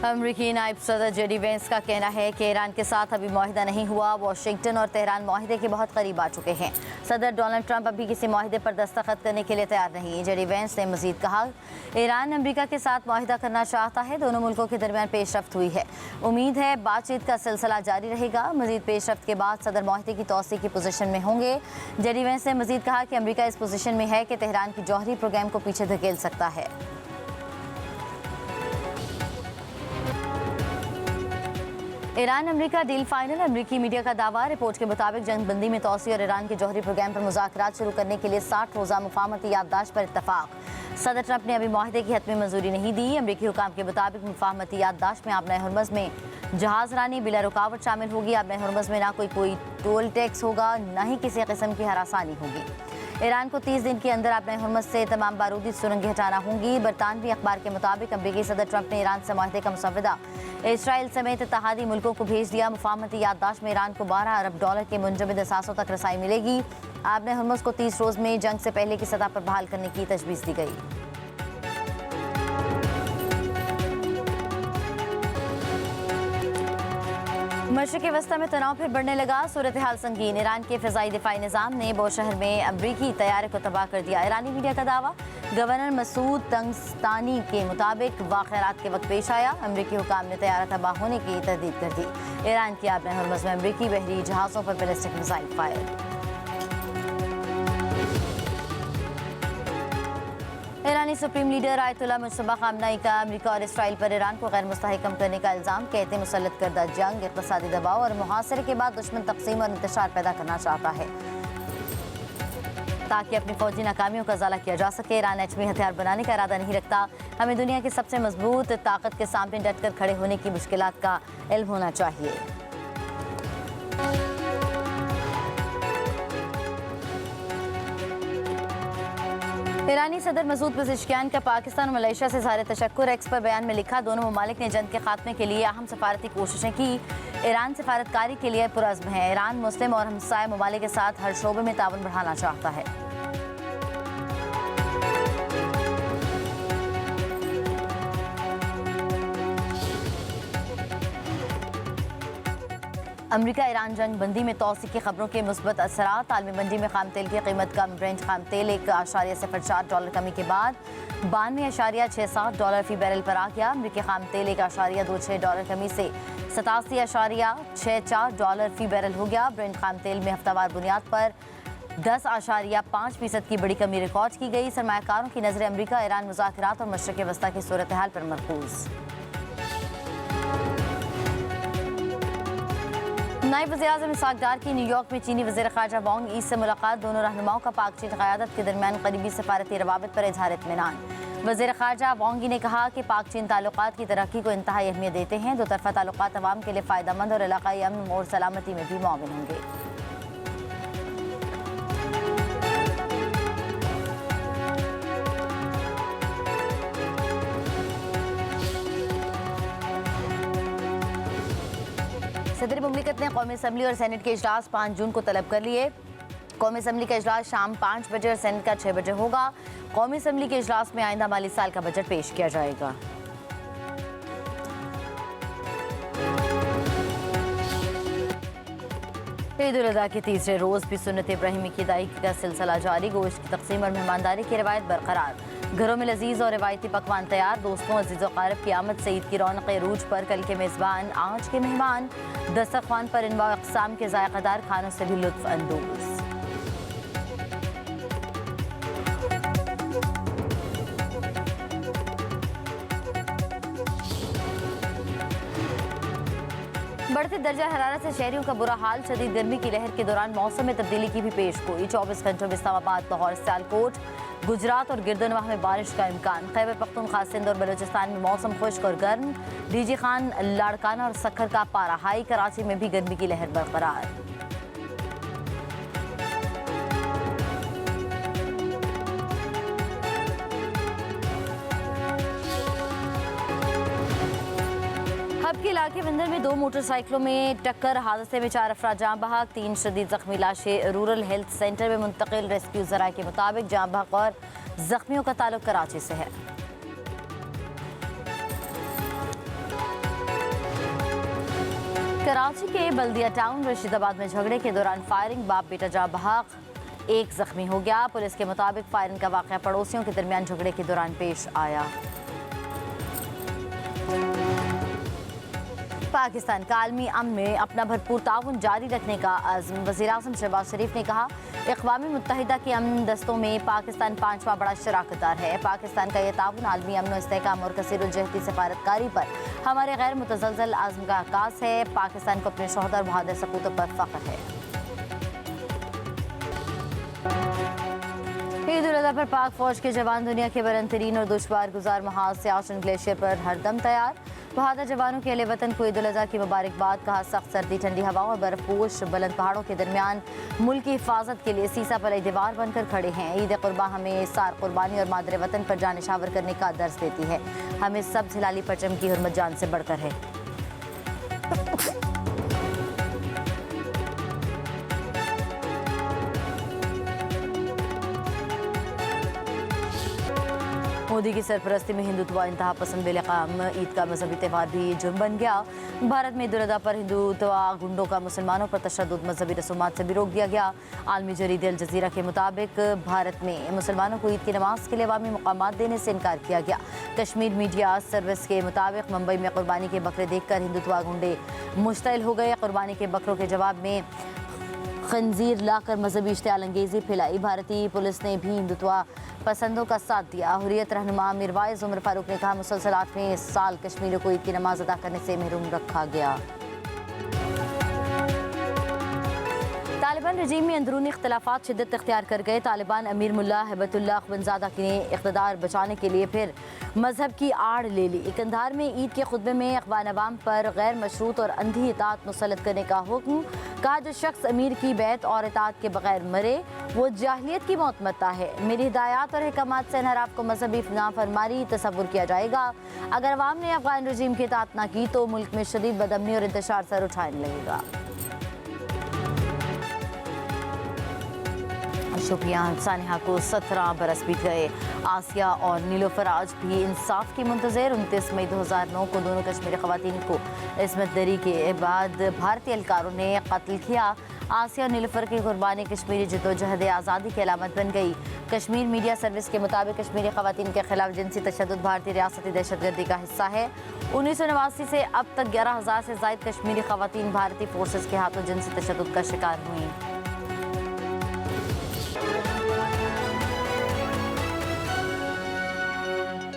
अमरीकी नायब सदर जेडी वेंस का कहना है कि ईरान के साथ अभी मुआहिदा नहीं हुआ। वाशिंगटन और तेहरान मुआहिदे के बहुत करीब आ चुके हैं। सदर डोनाल्ड ट्रंप अभी किसी मुआहिदे पर दस्तखत करने के लिए तैयार नहीं। जेडी वेंस ने मजीद कहा, ईरान अमरीका के साथ मुआहिदा करना चाहता है। दोनों मुल्कों के दरमियान पेशरफ्त हुई है। उम्मीद है बातचीत का सिलसिला जारी रहेगा। मजीद पेशरफ्त के बाद सदर मुआहिदे की तौसीक की पोजीशन में होंगे। जेडी वेंस ने मजीद कहा कि अमरीका इस पोजीशन में है कि तेहरान की जौहरी प्रोग्राम को पीछे धकेल सकता है। ईरान अमरीका डील फाइनल। अमरीकी मीडिया का दावा। रिपोर्ट के मुताबिक जंगबंदी में तोसी और ईरान के जौहरी प्रोग्राम पर मुज़ाकरात शुरू करने के लिए 60 रोज़ा मुफाहमती याददाश्त पर इत्तफाक। सदर ट्रंप ने अभी मुआहिदे की हतमी मंजूरी नहीं दी। अमरीकी हुकाम के मुताबिक मुफाहमती याददाश्त में आबना हरमज़ में जहाज़ रानी बिला रुकावट शामिल होगी। आबना हरमज़ में ना कोई टोल टैक्स होगा, न ही किसी किस्म की हरासानी होगी। ईरान को 30 दिन के अंदर आबना हरमज़ से तमाम बारूदी सुरंगें हटाना होंगी। बरतानवी अखबार के मुताबिक अमरीकी सदर ट्रंप ने ईरान से मुआहिदे का मुसव्वदा इसराइल समेत इत्तेहादी मुल्कों को भेज दिया। मुफाहमती याददाश्त में ईरान को $12 अरब के मुंजमद असासों तक रसाई मिलेगी। आबना हरमज़ को 30 रोज़ में जंग से पहले की सतह पर बहाल करने की तजवीज़ दी गई। मशरिक़ वस्ता में तनाव फिर बढ़ने लगा। सूरत हाल संगीन। ईरान के फ़िज़ाई दिफाई निज़ाम ने बो शहर में अमरीकी तैयारे को तबाह कर दिया। ईरानी मीडिया का दावा। गवर्नर मसूद तंगस्तानी के मुताबिक वाक़यात के वक्त पेश आया। अमरीकी हुकाम ने तैयारा तबाह होने की तरदीद कर दी। ईरान की आबना हरमज़ में अमरीकी बहरी जहाज़ों पर बैलिस्टिक मिसाइल फायर। ईरानी सुप्रीम लीडर आयतुल्लाह मुज्तबा ख़ामनेई का अमरीका और इसराइल पर ईरान को गैर मुस्तहकम करने का इल्ज़ाम। कहते मुसल्लत करदा जंग, इक़्तिसादी दबाव और मुहासरे के बाद दुश्मन तक़सीम और इंतशार पैदा करना चाहता है ताकि अपनी फौजी नाकामियों का ज़ाला किया जा सके। ईरान एटमी हथियार बनाने का इरादा नहीं रखता। हमें दुनिया की सबसे मजबूत ताकत के सामने डटकर खड़े होने की मुश्किलात का इल्म होना चाहिए। ईरानी सदर मसूद पेज़ेश्कियान का पाकिस्तान और मलेशिया से ज़ाहिर तशक्कुर। एक्स पर बयान में लिखा, दोनों ममालिक ने जंग के खात्मे के लिए अहम सफारती कोशिशें की। ईरान सफारतकारी के लिए पुरअज़्म है। ईरान मुस्लिम और हमसाय ममालिक के साथ हर शोबे में ताउन बढ़ाना चाहता है। अमरीका ईरान जंग बंदी में तोसी की खबरों के मुस्बत असरात। आलमी मंडी में खाम तेल की कीमत कम। ब्रेंट खाम तेल $1.04 कमी के बाद $92.67 फी बैरल पर आ गया। अमरीकी खाम तेल $1.26 कमी से $87.64 फी बैरल हो गया। ब्रेंट खाम तेल में हफ्तावार बुनियाद पर 10.5% की बड़ी कमी रिकॉर्ड की गई। सरमायाकारों की नजरें अमरीका ईरान मुज़ाकरात और मशरिक़ वस्ता की सूरत हाल पर मरकूज। नायब वज़ीर-ए-आज़म इसहाक़ डार की न्यूयॉर्क में चीनी वज़ीर ख़ारजा वांग यी से मुलाकात। दोनों रहनुमाओं का पाक चीन क़यादत के दरमियान करीबी सफारती रवाबित पर इज़हार इत्मीनान। वज़ीर ख़ारजा वांग ने कहा कि पाक चीन ताल्लुकात की तरक्की को इंतहाई अहमियत देते हैं। दो तरफ़ा ताल्लुकात अवाम के लिए फ़ायदेमंद और इलाक़ाई अमन और सलामती में भी मुआविन होंगे। सदर मुमलिकत ने कौमी असम्बली और सेनेट के इजलास 5 जून को तलब कर लिए। कौमी असम्बली का इजलास शाम 5 बजे और सेनेट का 6 बजे होगा। कौमी असम्बली के इजलास में आइंदा माली साल का बजट पेश किया जाएगा। ईद उल अज़हा के तीसरे रोज़ भी सुन्नत इब्राहिमी की अदायगी का सिलसिला जारी। गोश्त की तकसीम और मेहमानदारी की रवायत बरकरार। घरों में लजीज और रवायती पकवान तैयार। दोस्तों अजीज़ क़ारिब की आमद से ईद की रौनक रूज पर। कल के मेज़बान आज के मेहमान। दस्तरख्वान पर इनवा अक़साम के ज़ायक़ेदार खानों से भी लुत्फ़ अंदोज़। बढ़ते दर्जा हरारत से शहरियों का बुरा हाल। शदीद गर्मी की लहर के दौरान मौसम में तब्दीली की भी पेश गोई। 24 घंटों में इस्लामाबाद, लाहौर, सियालकोट, गुजरात और गिरदनवाह में बारिश का इम्कान। खैबर पख्तूनख्वा, सिंध और बलूचिस्तान में मौसम खुश्क और गर्म। डीजी खान, लाड़काना और सक्खर का पारा हाई। कराची में भी गर्मी की लहर बरकरार। हब के इलाके विंदर में 2 मोटरसाइकिलों में टक्कर। हादसे में 4 अफराद जाँ बहक, 3 शदीद जख्मी लाशें रूरल हेल्थ सेंटर में मुंतकिल। रेस्क्यू ज़राए के मुताबिक जाँ बहक और जख्मियों का ताल्लुक कराची से है। कराची के बल्दिया टाउन रशीदाबाद में झगड़े के दौरान फायरिंग, बाप बेटा जाँ बहक, एक जख्मी हो गया। पुलिस के मुताबिक फायरिंग का वाकया पड़ोसियों के दरमियान झगड़े के दौरान पेश आया। पाकिस्तान का आलमी अमन में अपना भरपूर ताउन जारी रखने का अज़्म। वज़ीर-ए-आज़म शहबाज शरीफ ने कहा, अक़वाम मुत्तहिदा की अमन दस्तों में पाकिस्तान 5वां बड़ा शराकतदार है। पाकिस्तान का यह ताउन आलमी अमन, इस्तेहकाम और कसीरुल-जहती सफारतकारी पर हमारे गैर मुतज़लज़ल आज़्म का अक्कास है। पाकिस्तान को अपने शोहदा और बहादुर सपूतों पर फ़ख्र है। ईद उल अज़हा पर पाक फौज के जवान दुनिया के बुलंद तरीन और दुश्वार गुजार महाज सियाचिन ग्लेशियर पर हरदम तैयार। बहादुर जवानों के अहले वतन को ईद उल अज़हा की मुबारकबाद। कहा, सख्त सर्दी, ठंडी हवाओं और बर्फपोश बुलंद पहाड़ों के दरमियान मुल्क की हिफाजत के लिए सीसा पलई दीवार बनकर खड़े हैं। ईद कुर्बा हमें सार कुर्बानी और मादर वतन पर जान निशावर करने का दर्ज देती है। हमें सब हिलाली परचम की हुर्मत जान से बढ़कर है। मोदी की सरपरस्ती में हिंदुत्व इंतहा पसंद बेलगाम ईद का मजहबी त्यौहार भी जुर्म बन गया। भारत में ईद उल अज़हा पर हिंदुत्व गुंडों का मुसलमानों पर तशद्दुद मजहबी रसूमात से भी रोक दिया गया। आलमी जरीदे अल जज़ीरा के मुताबिक भारत में मुसलमानों को ईद की नमाज के लिए अवामी मकामात देने से इनकार किया गया। कश्मीर मीडिया सर्विस के मुताबिक मुंबई में कुर्बानी के बकरे देखकर हिंदुत्व गुंडे मुश्तइल हो गए। कुर्बानी के बकरों के जवाब में खंजीर लाकर मजहबी इश्तियाल अंगेजी फैलाई। भारतीय पुलिस ने भी हिंदुत्व पसंदों का साथ दिया। हुर्रियत रहनुमा मिरवाइज उमर फारूक ने कहा, मुसलसल 8वें साल कश्मीरियों को ईद की नमाज अदा करने से महरूम रखा गया। तालिबान रजीम में अंदरूनी इख्तलाफात शिद्दत इख्तियार कर गए। तालिबान अमीर मुल्ला हैबतुल्लाह अख्वंज़ादा ने इक़्तिदार बचाने के लिए फिर मजहब की आड़ ले ली। कंधार में ईद के खुतबे में अख़वान अवाम पर गैर मशरूत और अंधी इताअत मुसल्लत करने का हुक्म। कहा, जो शख्स अमीर की बैत और इताअत के बगैर मरे वो जाहिलियत की मौत मरता है। मेरी हिदायत और अहकामात से इनहराफ को मजहबी नाफरमानी तसव्वुर किया जाएगा। अगर अवाम ने अफ़गान रजीम की इताअत न की तो मुल्क में शदीद बदअमनी और इंतशार सर उठाने लगेगा। शुक्रिया सानिहा को 17 बरस बीत गए। आसिया और नीलोफर आज भी इंसाफ की मुंतज़िर। 29 मई 2009 को दोनों कश्मीरी ख़वातीन को इस्मत दरी के बाद भारतीय एहलकारों ने कत्ल किया। आसिया और नीलोफर की कुर्बानी कश्मीरी जद्दोजहद आज़ादी की अलामत बन गई। कश्मीर मीडिया सर्विस के मुताबिक कश्मीरी ख़वातीन के खिलाफ जिनसी तशद्दुद भारतीय रियासती दहशतगर्दी का हिस्सा है। 1989 से अब तक 11,000 से ज़ायद कश्मीरी ख़वातीन भारतीय फोर्सेस के हाथों जिनसी तशद्दुद का शिकार हुई।